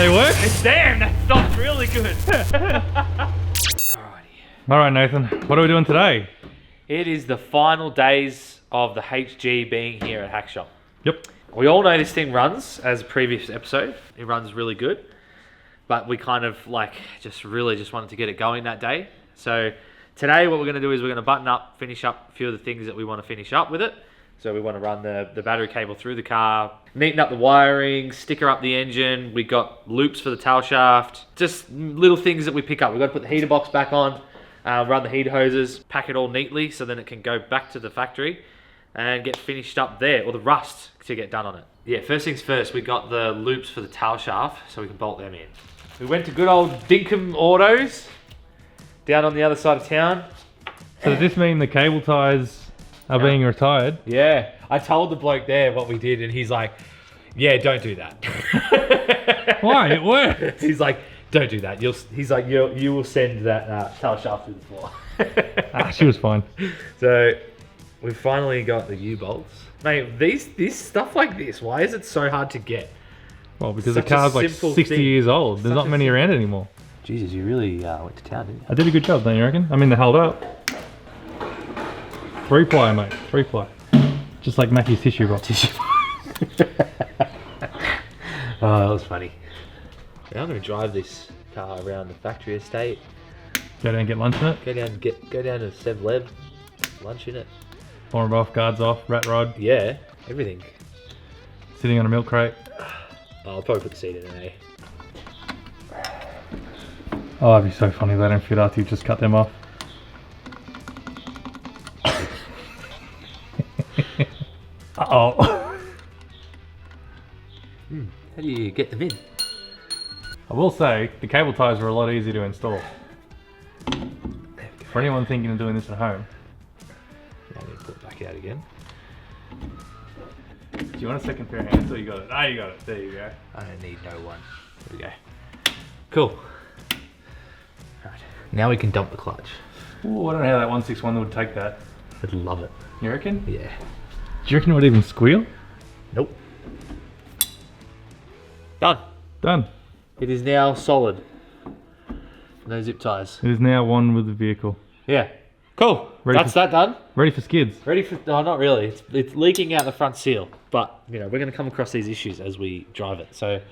They work? Damn, that stopped really good. Alright Nathan, what are we doing today? It is the final days of the HG being here at Hackshop. Yep. We all know this thing runs, as a previous episode. It runs really good. But we kind of just wanted to get it going that day. So today what we're going to do is we're going to button up, finish up a few of the things that we want to finish up with it. So we want to run the battery cable through the car, neaten up the wiring, sticker up the engine. We got loops for the tail shaft, just little things that we pick up. We've got to put the heater box back on, run the heater hoses, pack it all neatly so then it can go back to the factory and get finished up there, or the rust to get done on it. Yeah, first things first, we got the loops for the tail shaft so we can bolt them in. We went to good old Dinkum Autos down on the other side of town. So does this mean the cable ties are being retired? Yeah, I told the bloke there what we did and he's like, yeah, don't do that. Why? It worked. He's like, don't do that. He's like, you will send that tail shaft through the floor. She was fine. So we've finally got the U-bolts. Mate, this stuff like this, why is it so hard to get? Well, because Such the car's a like simple 60 thing. years old. There's Such not a many around anymore. Jesus, you really went to town, didn't you? I did a good job, don't you reckon? I mean, they held up. 3-ply, mate. 3-ply. Just like Mackie's tissue box. Oh, that was funny. Now I'm going to drive this car around the factory estate. Go down and get lunch in it. Go down to Sev Lev, lunch in it. Bomber off, guards off, rat rod. Yeah, everything. Sitting on a milk crate. Oh, I'll probably put the seat in it, Oh, that'd be so funny if they don't fit after you just cut them off. Uh-oh. How do you get them in? I will say, the cable ties are a lot easier to install. For anyone thinking of doing this at home. Now I need to put it back out again. Do you want a second pair of hands or you got it? Ah, you got it. There you go. I don't need no one. There we go. Cool. Right. Now we can dump the clutch. Ooh, I don't know how that 161 would take that. I'd love it. You reckon? Yeah. Do you reckon it would even squeal? Nope. Done. Done. It is now solid. No zip ties. It is now one with the vehicle. Yeah. Cool. Ready That's that done. Ready for skids. Ready for... No, not really. It's leaking out the front seal. But, you know, we're going to come across these issues as we drive it. So,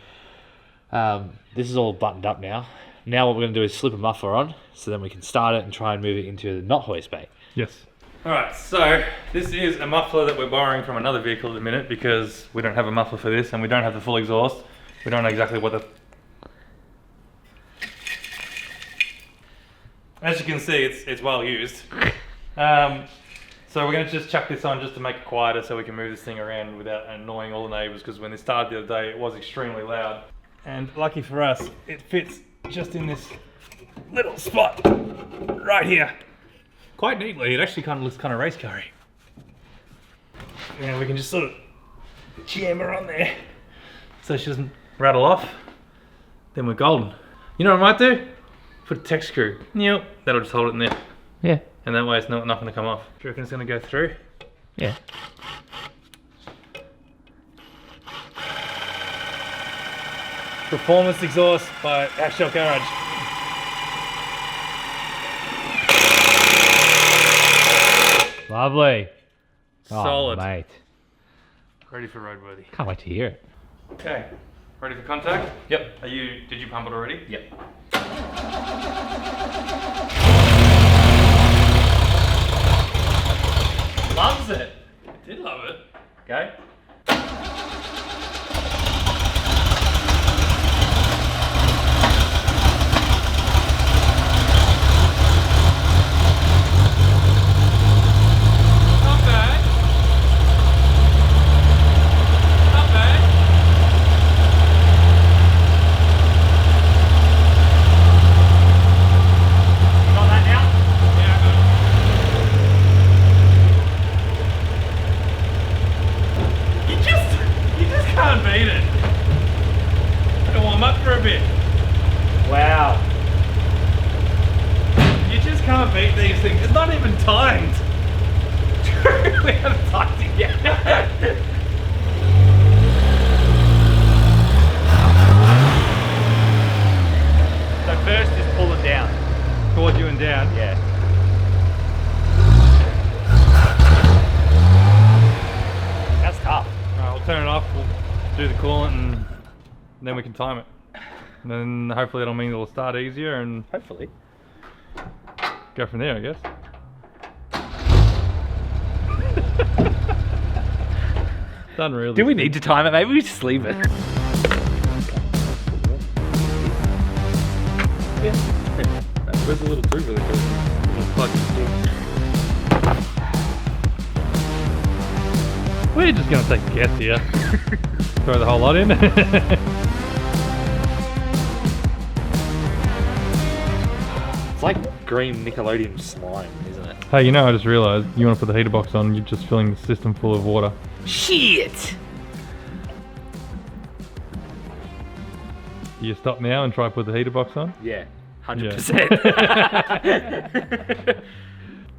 this is all buttoned up now. Now what we're going to do is slip a muffler on, so then we can start it and try and move it into the not hoist bay. Yes. Alright, so this is a muffler that we're borrowing from another vehicle at the minute because we don't have a muffler for this and we don't have the full exhaust. We don't know exactly what the... As you can see, it's well used. So we're going to just chuck this on just to make it quieter so we can move this thing around without annoying all the neighbours, because when this started the other day it was extremely loud. And lucky for us, it fits just in this little spot right here. Quite neatly. It actually kind of looks kind of race car-y. And we can just sort of jam her on there so she doesn't rattle off. Then we're golden. You know what I might do? Put a tech screw. Yep. That'll just hold it in there. Yeah. And that way it's not going to come off. Do you reckon it's going to go through? Yeah. Performance exhaust by Hackshop Garage. Lovely. Solid. Oh, mate. Ready for roadworthy. Can't wait to hear it. Okay. Ready for contact? Yep. Did you pump it already? Yep. Loves it. It did love it. Okay. Wow. You just can't beat these things. It's not even timed. We haven't timed it yet. then we can time it. And then hopefully it'll mean it'll start easier and Hopefully. go from there, I guess. Done really. Do we need to time it? Maybe we just leave it. Yeah. Where's the little tube really cool? Little plug. We're just gonna take a guess here. Throw the whole lot in. It's like green Nickelodeon slime, isn't it? Hey, you know, I just realised you want to put the heater box on, you're just filling the system full of water. Shit! Do you stop now and try to put the heater box on? Yeah, 100%.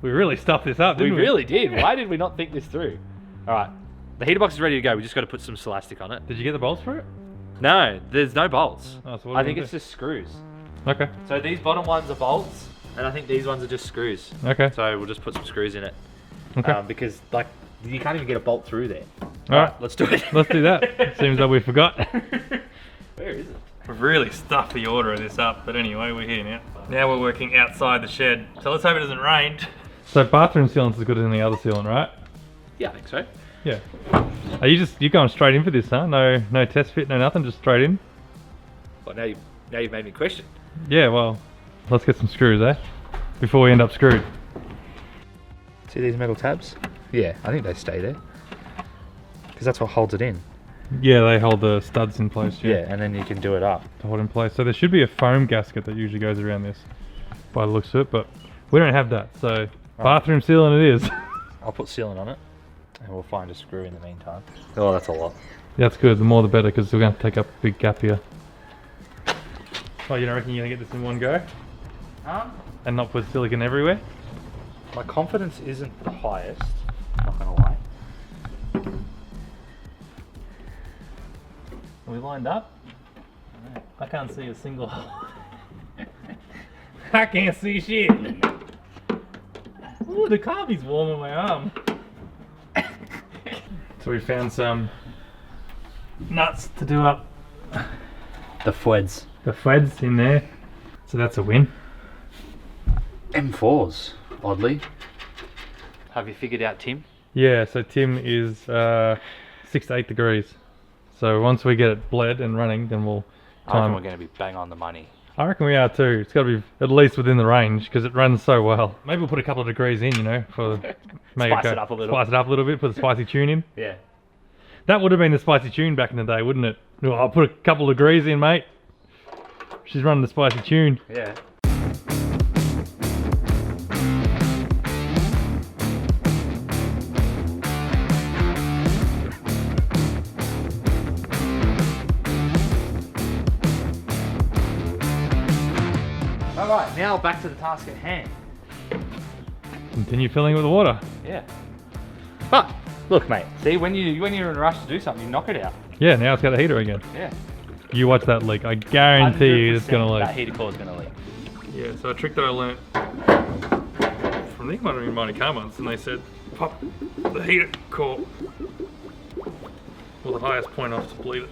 We really stuffed this up, didn't we? We really did. Why did we not think this through? Alright, the heater box is ready to go. We just got to put some Celastic on it. Did you get the bolts for it? No, there's no bolts. Oh, so what I do you think wanna it's just screws. Okay. So these bottom ones are bolts, and I think these ones are just screws. Okay. So we'll just put some screws in it. Okay. Because like you can't even get a bolt through there. Alright, Let's do it. Let's do that. Seems like we forgot. Where is it? We've really stuffed the order of this up, but anyway, we're here now. Now we're working outside the shed, so let's hope it doesn't rain. So bathroom sealant's as good as any other sealant, right? Yeah, I think so. Yeah. Are you're going straight in for this, huh? No test fit, no nothing, just straight in? Well, now you've made me question. Yeah, well, let's get some screws, eh? Before we end up screwed. See these metal tabs? Yeah, I think they stay there. Because that's what holds it in. Yeah, they hold the studs in place. Yeah, and then you can do it up. To hold in place. So there should be a foam gasket that usually goes around this, by the looks of it, but we don't have that, so bathroom sealant it is. I'll put sealant on it, and we'll find a screw in the meantime. Oh, that's a lot. That's good, the more the better, because we're going to take up a big gap here. Oh, you don't reckon you're going to get this in one go? And not put silicone everywhere? My confidence isn't the highest, not gonna lie. Are we lined up? I can't see a single hole. I can't see shit. Ooh, the carby's warm on my arm. So we found some nuts to do up The Fweds. the threads in there. So that's a win. M4s, oddly. Have you figured out Tim? Yeah, so Tim is 6 to 8 degrees. So once we get it bled and running, then we'll I reckon time. we're going to be bang on the money. I reckon we are too. It's got to be at least within the range because it runs so well. Maybe we'll put a couple of degrees in, you know, for make Spice it up a little. Spice it up a little bit. Put the spicy tune in. Yeah. That would have been the spicy tune back in the day, wouldn't it? Oh, I'll put a couple of degrees in, mate. She's running the spicy tune. Yeah. Alright, now back to the task at hand. Continue filling it with water. Yeah. But, look mate, see when you're in a rush to do something, you knock it out. Yeah, now it's got a heater again. Yeah. You watch that leak. I guarantee you it's going to leak. That heater core is going to leak. Yeah, so a trick that I learnt from the one in Monte Carlos, and they said pop the heater core or the highest point off to bleed it.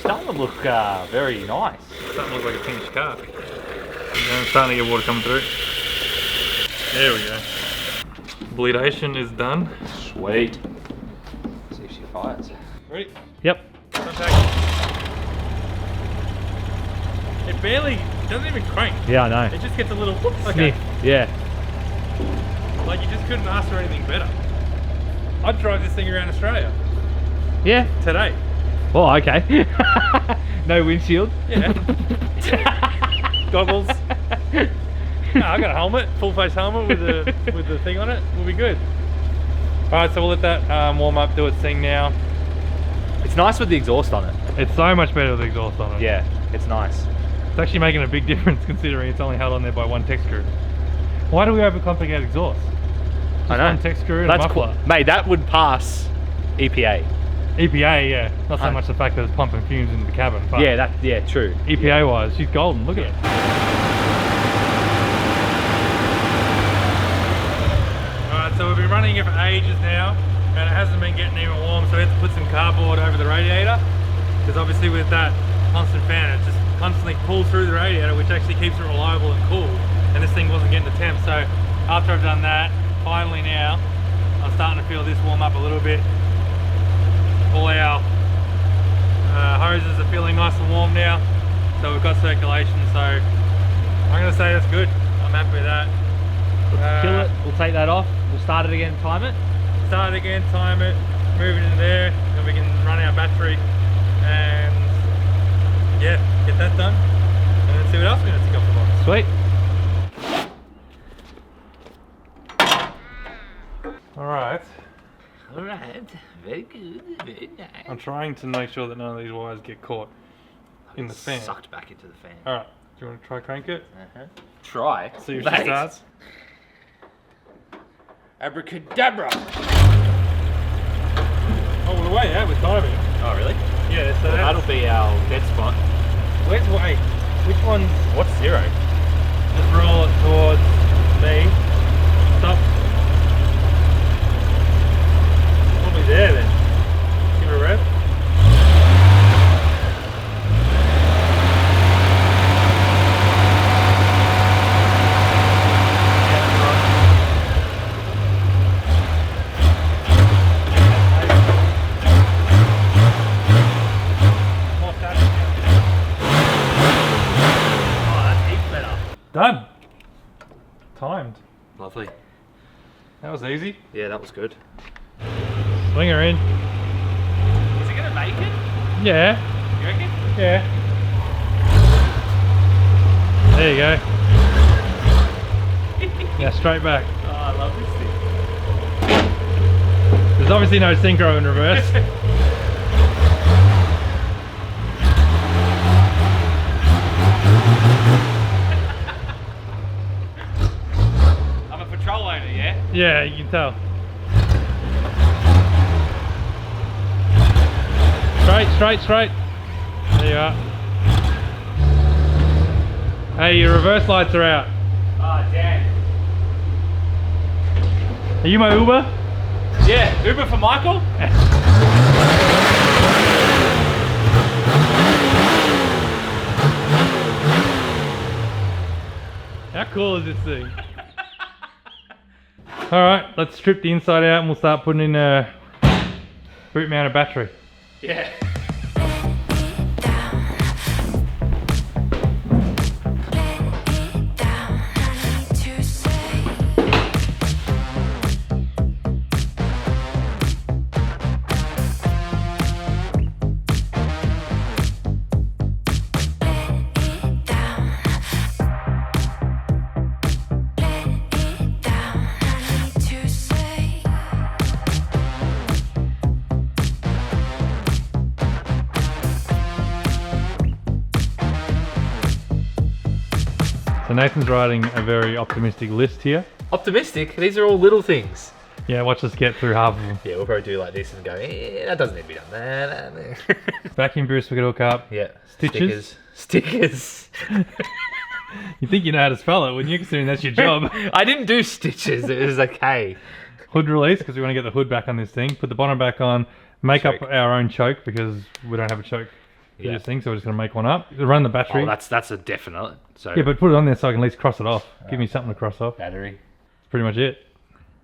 Starting to look very nice. Starting to look like a finished car. And starting to get water coming through. There we go. Bleedation is done. Sweet. See if she fires. Ready? Yep. Contact. It barely, doesn't even crank. Yeah, I know. It just gets a little whoop. Okay. Yeah. Like you just couldn't ask for anything better. I'd drive this thing around Australia Yeah. today. Oh, okay. No windshield. Yeah. Goggles. No, I got a helmet, full face helmet with the thing on it. We'll be good. Alright, so we'll let that warm up, do its thing now. It's nice with the exhaust on it. It's so much better with the exhaust on it. Yeah, it's nice. It's actually making a big difference considering it's only held on there by one tech screw. Why do we overcomplicate exhaust? Just I know. one tech screw and That's a muffler. cool. Mate, that would pass EPA. EPA, yeah. Not so much the fact that it's pumping fumes into the cabin, but Yeah, true. EPA wise, she's golden. Look at it. Alright, so we've been running it for ages now. and it hasn't been getting even warm, so we had to put some cardboard over the radiator, because obviously with that constant fan, it just constantly pulls through the radiator, which actually keeps it reliable and cool, and this thing wasn't getting the temp. So after I've done that, finally now I'm starting to feel this warm up a little bit. All our hoses are feeling nice and warm now, so we've got circulation, so I'm going to say that's good. I'm happy with that. Let's kill it. We'll take that off. We'll start it again, time it. Start it again, time it, move it in there, then we can run our battery and yeah, get that done, and then see what else we're going to tick off the box. Sweet. Alright. Alright, very good, very nice. I'm trying to make sure that none of these wires get caught in the fan. Sucked back into the fan. Alright, do you want to try crank it? Try. See if she starts. Abracadabra. Oh, we're way out with timing. Oh, really? Yeah, so Well, that'll be our dead spot. where's wait? Which one's? What's 0? Just roll it towards me. Stop. Probably there then. Give it a rev. Done. Timed. Lovely. That was easy. Yeah, that was good. Swing her in. Is it gonna make it? Yeah. You reckon? Yeah. There you go. Yeah, straight back. Oh, I love this thing. There's obviously no synchro in reverse. I'm a patrol owner, yeah? Yeah, you can tell. Straight, straight, straight. There you are. Hey, your reverse lights are out. Oh, damn. Are you my Uber? Yeah, Uber for Michael? How cool is this thing? Alright, let's strip the inside out and we'll start putting in a boot mounted battery. Yeah. So Nathan's writing a very optimistic list here. Optimistic? These are all little things. Yeah, watch us get through half of them. Yeah, we'll probably do like this and go, that doesn't need to be done. Vacuum boost we could hook up. Yeah. Stitches. Stickers. You think you know how to spell it, wouldn't you, considering that's your job? I didn't do stitches, it was okay. Hood release, because we want to get the hood back on this thing. Put the bonnet back on. Make Choke. up our own choke, because we don't have a choke for Yeah. this thing, so we're just going to make one up. Run the battery. Oh, that's a definite. So Yeah, but put it on there so I can at least cross it off. Give me something to cross off. battery. That's pretty much it.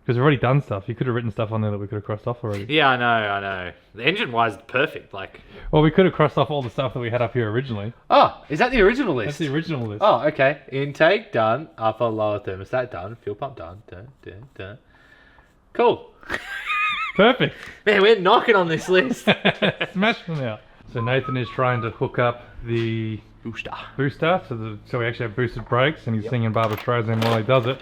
Because we've already done stuff. You could have written stuff on there that we could have crossed off already. Yeah, I know. The engine-wise, perfect. Like, Well, we could have crossed off all the stuff that we had up here originally. oh, is that the original list? That's the original list. Oh, okay. Intake done. Upper lower thermostat done. Fuel pump done. Done. Cool. Perfect. Man, we're knocking on this list. Smash them out. So Nathan is trying to hook up the booster so we actually have boosted brakes, and he's singing Barbra Streisand while he does it.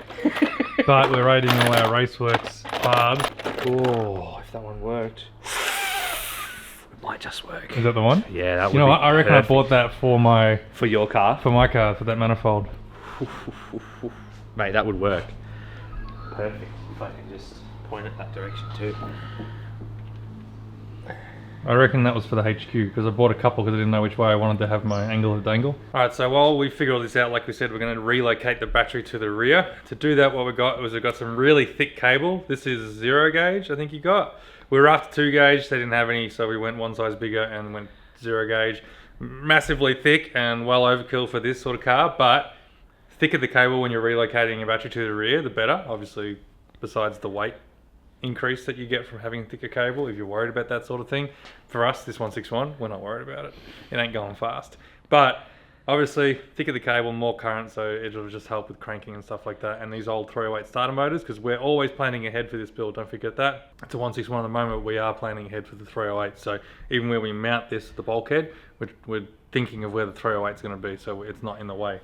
But we're rating all our Raceworks barbs. Oh, if that one worked. It might just work. Is that the one? Yeah, that would You know be what? I reckon perfect. I bought that for your car. my car, for that manifold. Mate, that would work. Perfect. If I can just point it that direction too. I reckon that was for the HQ, because I bought a couple because I didn't know which way I wanted to have my angle to dangle. Alright, so while we figure all this out, like we said, we're going to relocate the battery to the rear. To do that, what we've got some really thick cable. This is 0 gauge, I think you got, We were after 2 gauge, they didn't have any, so we went one size bigger and went 0 gauge. Massively thick and well overkill for this sort of car, but thicker the cable when you're relocating your battery to the rear, the better. Obviously, besides the weight increase that you get from having thicker cable, if you're worried about that sort of thing. For us, this 161, we're not worried about it. It ain't going fast. But obviously, thicker the cable, more current, so it'll just help with cranking and stuff like that. And these old 308 starter motors, because we're always planning ahead for this build, don't forget that. It's a 161 at the moment, we are planning ahead for the 308. So even where we mount this at the bulkhead, we're thinking of where the 308 is going to be, so it's not in the way.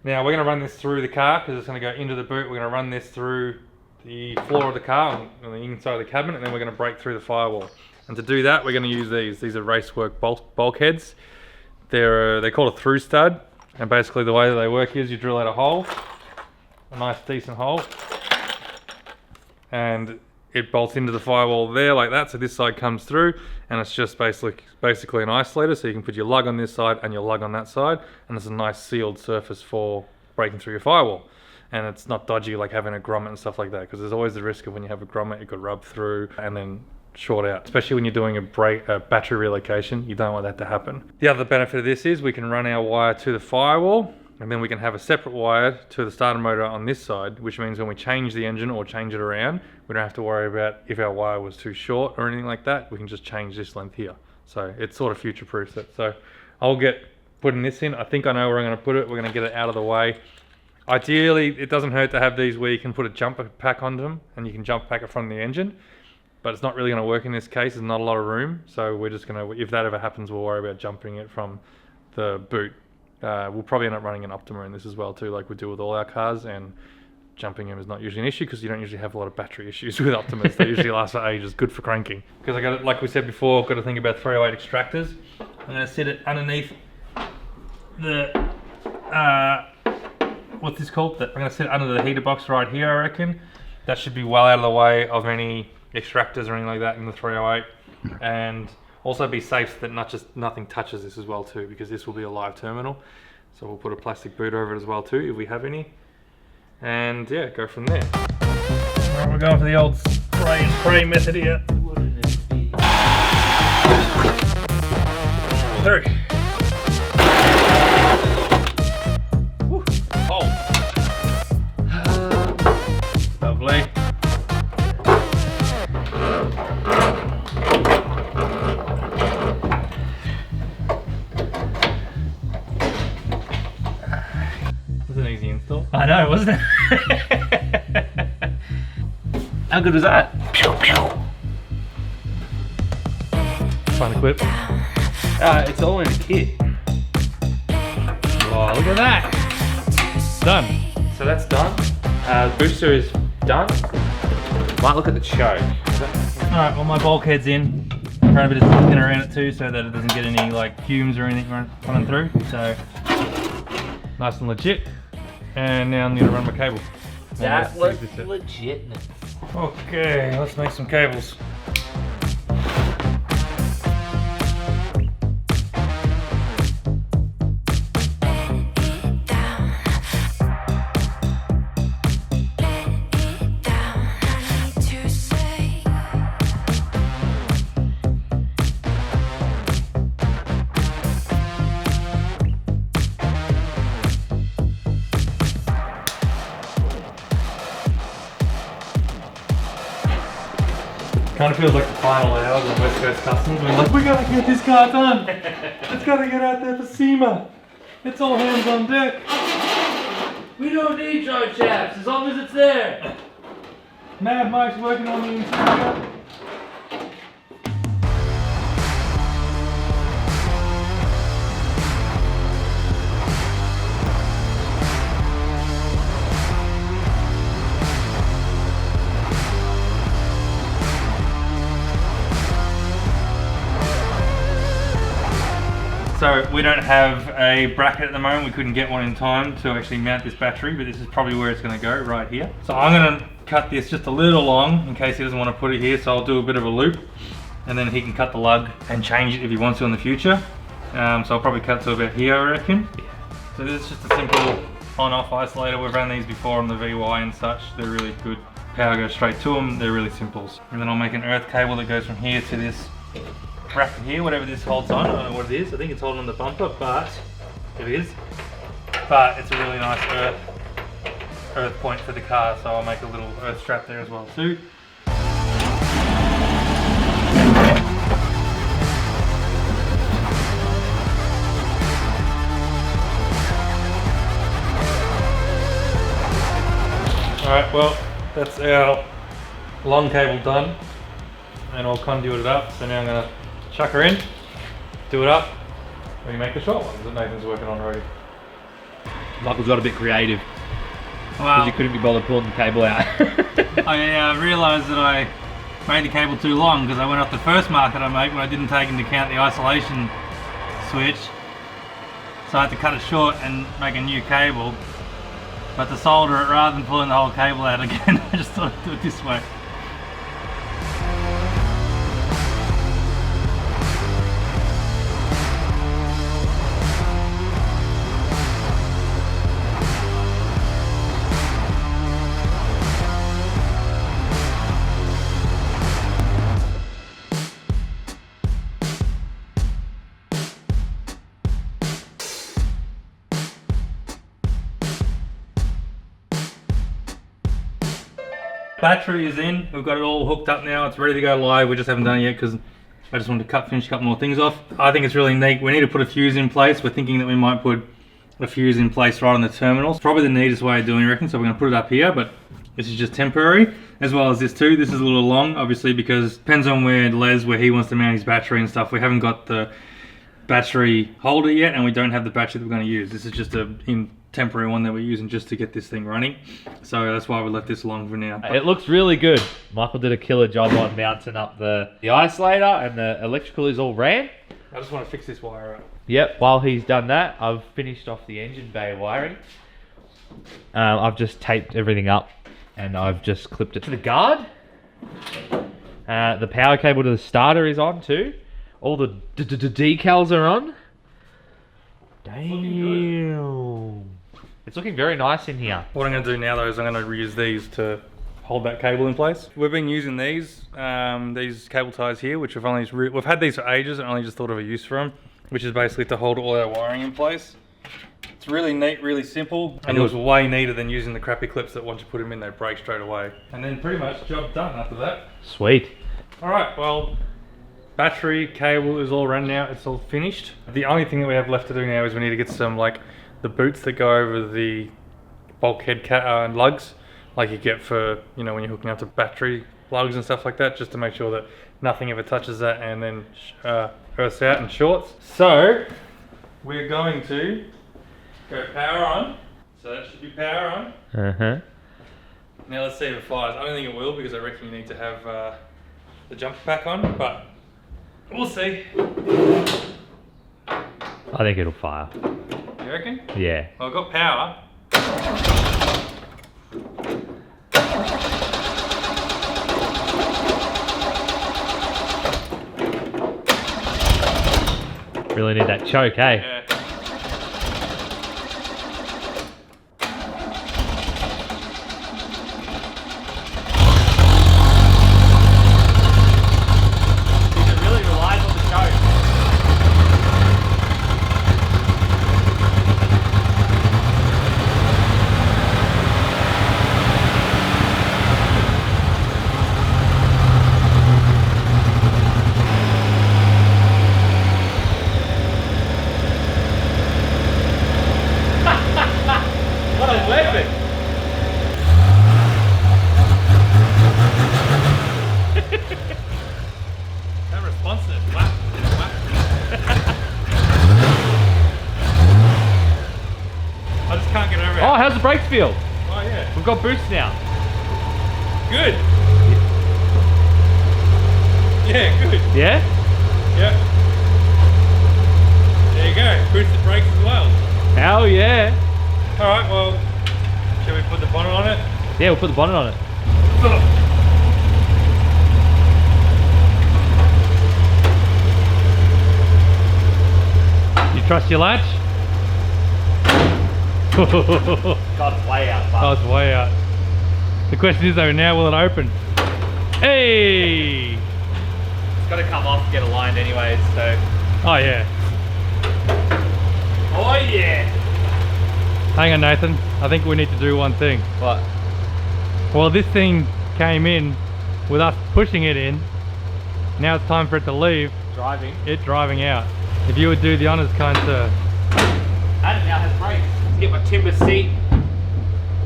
Now we're going to run this through the car, because it's going to go into the boot. We're going to run this through the floor of the car on the inside of the cabinet, and then we're going to break through the firewall. And to do that, we're going to use these. These are Racework bulkheads. They're called a through stud, and basically the way that they work is you drill out a hole, a nice decent hole, and it bolts into the firewall there like that, so this side comes through, and it's just basically an isolator, so you can put your lug on this side and your lug on that side, and it's a nice sealed surface for breaking through your firewall. And it's not dodgy like having a grommet and stuff like that, because there's always the risk of when you have a grommet, it could rub through and then short out, especially when you're doing a battery relocation. You don't want that to happen. The other benefit of this is we can run our wire to the firewall, and then we can have a separate wire to the starter motor on this side, which means when we change the engine or change it around, we don't have to worry about if our wire was too short or anything like that. We can just change this length here. So it sort of future-proofs it. So I'll get putting this in. I think I know where I'm going to put it. We're going to get it out of the way. Ideally, it doesn't hurt to have these where you can put a jumper pack onto them and you can jump pack it from the engine, but it's not really going to work in this case. There's not a lot of room, so we're just going to, if that ever happens, we'll worry about jumping it from the boot. We'll probably end up running an Optima in this as well too, like we do with all our cars, and jumping them is not usually an issue because you don't usually have a lot of battery issues with Optimas. They usually last for ages, good for cranking. Because I got, like we said before, I've got to think about 308 extractors. I'm going to set it underneath the, what's this called? I'm going to set it under the heater box right here, I reckon. That should be well out of the way of any extractors or anything like that in the 308. And also be safe that nothing touches this as well too, because this will be a live terminal. So we'll put a plastic boot over it as well too, if we have any. And yeah, go from there. Alright, we're going for the old spray and pray method here. Through. Woo. Oh. Lovely. Was it an easy install? I know, wasn't it? How good was that? Pew, pew. Find the clip. It's all in a kit. Oh, look at that. Done. So that's done. Booster is done. Might look at the choke. Alright, well my bulkhead's in. Run a bit of thin around it too so that it doesn't get any like fumes or anything running through. So nice and legit. And now I'm going to run my cable. That was legitness. Okay, let's make some cables. Kind of feels like the final hours of West Coast Customs. We're like, we gotta get this car done. It's gotta get out there for SEMA. It's all hands on deck. We don't need drive shafts as long as it's there. Mad Mike's working on the interior. So we don't have a bracket at the moment. We couldn't get one in time to actually mount this battery, but this is probably where it's going to go, right here. So I'm going to cut this just a little long in case he doesn't want to put it here. So I'll do a bit of a loop, and then he can cut the lug and change it if he wants to in the future. So I'll probably cut to about here, I reckon. So this is just a simple on-off isolator. We've run these before on the VY and such. They're really good power goes straight to them. They're really simple. And then I'll make an earth cable that goes from here to this bracket here, whatever this holds on. I don't know what it is. I think it's holding on the bumper, but it is. But it's a really nice earth point for the car, so I'll make a little earth strap there as well too. Alright, well, that's our long cable done, and I'll conduit it up. So now I'm going to chuck her in, do it up, and we make the short ones that Nathan's working on already. Michael's got a bit creative. Well, Because you couldn't be bothered pulling the cable out. I realised that I made the cable too long because I went off the first market I made when I didn't take into account the isolation switch. So I had to cut it short and make a new cable. But to solder it, rather than pulling the whole cable out again, I just thought I'd do it this way. Battery is in, we've got it all hooked up now, it's ready to go live. We just haven't done it yet because I just wanted to finish a couple more things off. I think it's really neat. We need to put a fuse in place. We're thinking that we might put a fuse in place right on the terminals. Probably the neatest way of doing it, I reckon, so we're going to put it up here, but this is just temporary, as well as this too. This is a little long, obviously, because it depends on where he wants to mount his battery and stuff. We haven't got the battery holder yet, and we don't have the battery that we're going to use. This is just a temporary one that we're using just to get this thing running, so that's why we left this long for now. It looks really good. Michael did a killer job on mounting up the isolator, and the electrical is all ran. I just want to fix this wire up. Yep, while he's done that, I've finished off the engine bay wiring. I've just taped everything up, and I've just clipped it to the guard. The power cable to the starter is on too. All the decals are on. Damn. It's looking very nice in here. What I'm going to do now though is I'm going to reuse these to hold that cable in place. We've been using these cable ties here, which we've had these for ages and only just thought of a use for them, which is basically to hold all our wiring in place. It's really neat, really simple, and it was way neater than using the crappy clips that once you put them in, they break straight away. And then pretty much job done after that. Sweet. All right, well, battery, cable is all run now. It's all finished. The only thing that we have left to do now is we need to get some the boots that go over the bulkhead lugs, like you get for, when you're hooking up to battery plugs and stuff like that, just to make sure that nothing ever touches that and then earths out and shorts. So we're going to go power on. So that should be power on. Uh-huh. Now let's see if it fires. I don't think it will, because I reckon you need to have the jumper pack on, but we'll see. I think it'll fire. You reckon? Yeah. Well, I've got power. Really need that choke, eh? Yeah. It really relies on the choke. What a weapon! That responsive. Whack. I just can't get over it. Oh, how's the brakes feel? Oh yeah. We've got boost now. Good. Yeah, good. Yeah? Yep. There you go. Boost the brakes as well. Hell yeah. Alright, well, shall we put the bonnet on it? Yeah, we'll put the bonnet on it. You trust your latch? God, it's way out. Oh, it's way out. The question is though, now will it open? Hey! It's got to come off and get aligned anyways, so. Oh yeah. Oh yeah! Hang on, Nathan. I think we need to do one thing. What? Well, this thing came in with us pushing it in. Now it's time for it to leave. Driving. It driving out. If you would do the honours, kind sir. And it now has brakes. Let's get my timber seat.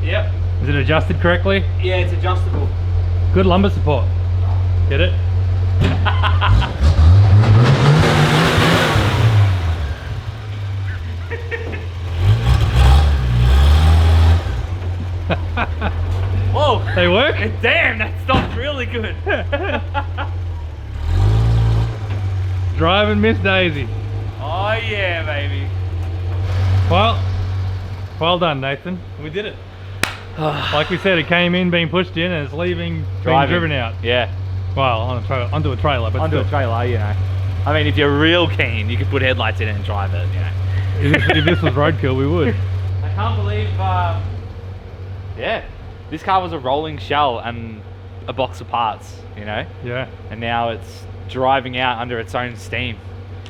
Yep. Is it adjusted correctly? Yeah, it's adjustable. Good lumbar support. Get it? Whoa! They work? Damn, that stopped really good. Driving Miss Daisy. Oh yeah, baby. Well done, Nathan. We did it. Like we said, it came in, being pushed in, and it's leaving, being driven out. Yeah. Well, onto a trailer, but Onto still. a trailer, you know. I mean, if you're real keen, you could put headlights in it and drive it, you know. If this was roadkill, we would. I can't believe, yeah, this car was a rolling shell and a box of parts, you know. Yeah. And now it's driving out under its own steam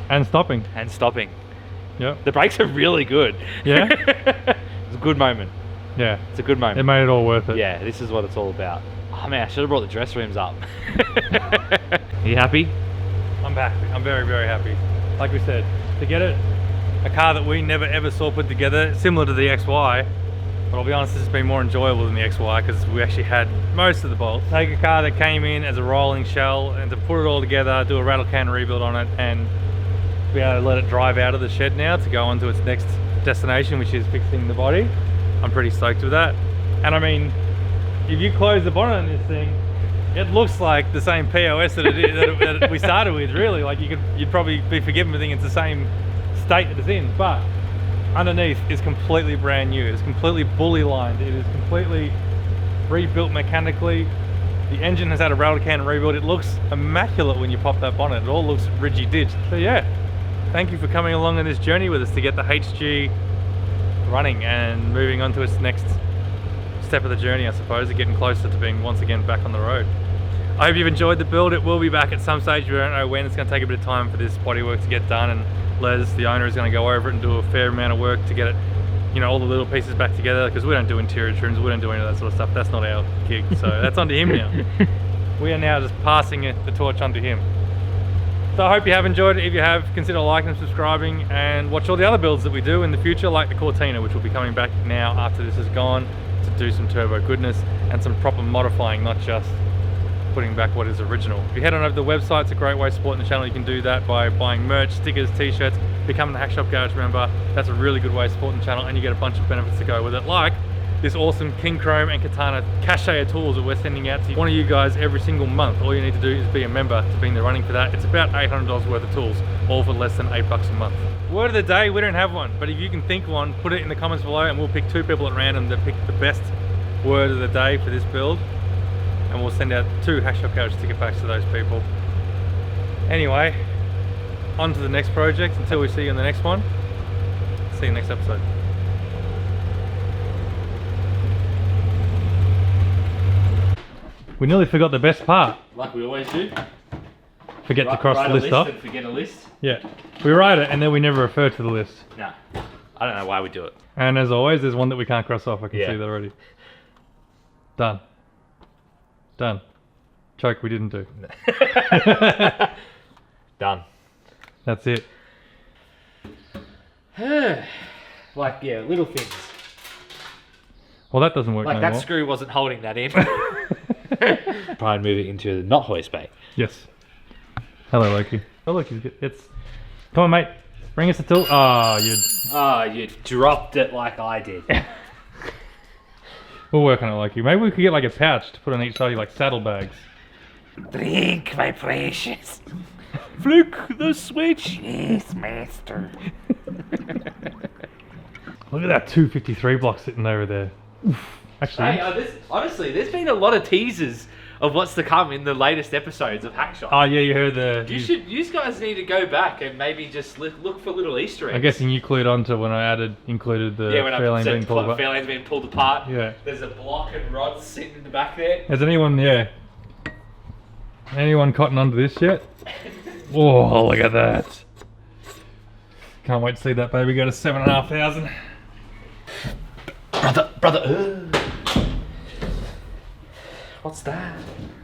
And stopping. and stopping. Yep. The brakes are really good. Yeah? It's a good moment. Yeah. It's a good moment. It made it all worth it. Yeah, this is what it's all about. Oh man, I should have brought the dress rims up. Are you happy? I'm back. I'm very, very happy. Like we said, to get it, a car that we never ever saw put together, similar to the XY, but I'll be honest, this has been more enjoyable than the XY because we actually had most of the bolts. Take a car that came in as a rolling shell and to put it all together, do a rattle can rebuild on it, and be able to let it drive out of the shed now to go on to its next destination, which is fixing the body. I'm pretty stoked with that. And I mean, if you close the bonnet on this thing, it looks like the same POS that that we started with, really. Like you'd probably be forgiven for thinking it's the same state that it's in, but underneath is completely brand new. It's completely bully lined. It is completely rebuilt mechanically. The engine has had a rattle can rebuild. It looks immaculate when you pop that bonnet. It all looks ridgy-ditched. So yeah, thank you for coming along on this journey with us to get the HG running and moving on to its next step of the journey, I suppose, of getting closer to being once again back on the road. I hope you've enjoyed the build. It will be back at some stage. We don't know when. It's going to take a bit of time for this bodywork to get done, and Les, the owner, is going to go over it and do a fair amount of work to get it, you know, all the little pieces back together, because we don't do interior trims, we don't do any of that sort of stuff. That's not our gig, so that's onto him now. We are now just passing the torch onto him. So I hope you have enjoyed it. If you have, consider liking and subscribing, and watch all the other builds that we do in the future, like the Cortina, which will be coming back now after this is gone, to do some turbo goodness and some proper modifying, not just putting back what is original. If you head on over to the website, it's a great way of supporting the channel. You can do that by buying merch, stickers, t-shirts, becoming a Hackshop Garage member. That's a really good way of supporting the channel, and you get a bunch of benefits to go with it, like this awesome King Chrome and Katana cache of tools that we're sending out to one of you guys every single month. All you need to do is be a member to be in the running for that. It's about $800 worth of tools, all for less than $8 a month. Word of the day, we don't have one, but if you can think one, put it in the comments below and we'll pick 2 people at random that pick the best word of the day for this build, and we'll send out 2 Hackshop Garage sticker packs to those people. Anyway, on to the next project. Until we see you in the next one, see you next episode. We nearly forgot the best part. Like we always do. Forget to cross the list off. And forget a list. Yeah, we write it and then we never refer to the list. No, I don't know why we do it. And as always, there's one that we can't cross off. I can Yeah. see that already. Done. Done. Choke we didn't do. Done. That's it. Like, yeah, little things. Well, that doesn't work Like no that more. screw wasn't holding that in. Try and move it into the not hoist bay. Yes. Hello, Loki. Oh, look, it's... Come on, mate. Bring us a tool. Oh, you... Oh, you dropped it like I did. We'll work on it, Loki. Maybe we could get like a pouch to put on each side of you, like saddlebags. Drink, my precious. Flick the switch. Yes, master. Look at that 253 block sitting over there. Oof. Actually, Hey, honestly, there's been a lot of teasers of what's to come in the latest episodes of Hackshop. Oh yeah, you heard the. You guys need to go back and maybe just look for little Easter eggs. I'm guessing you clued on to when I included the when fairlane I said being pulled apart. fairlane's being pulled apart. Yeah. There's a block and rods sitting in the back there. Has anyone cotton onto this yet? Oh, look at that. Can't wait to see that baby go to 7,500. Brother. What's that?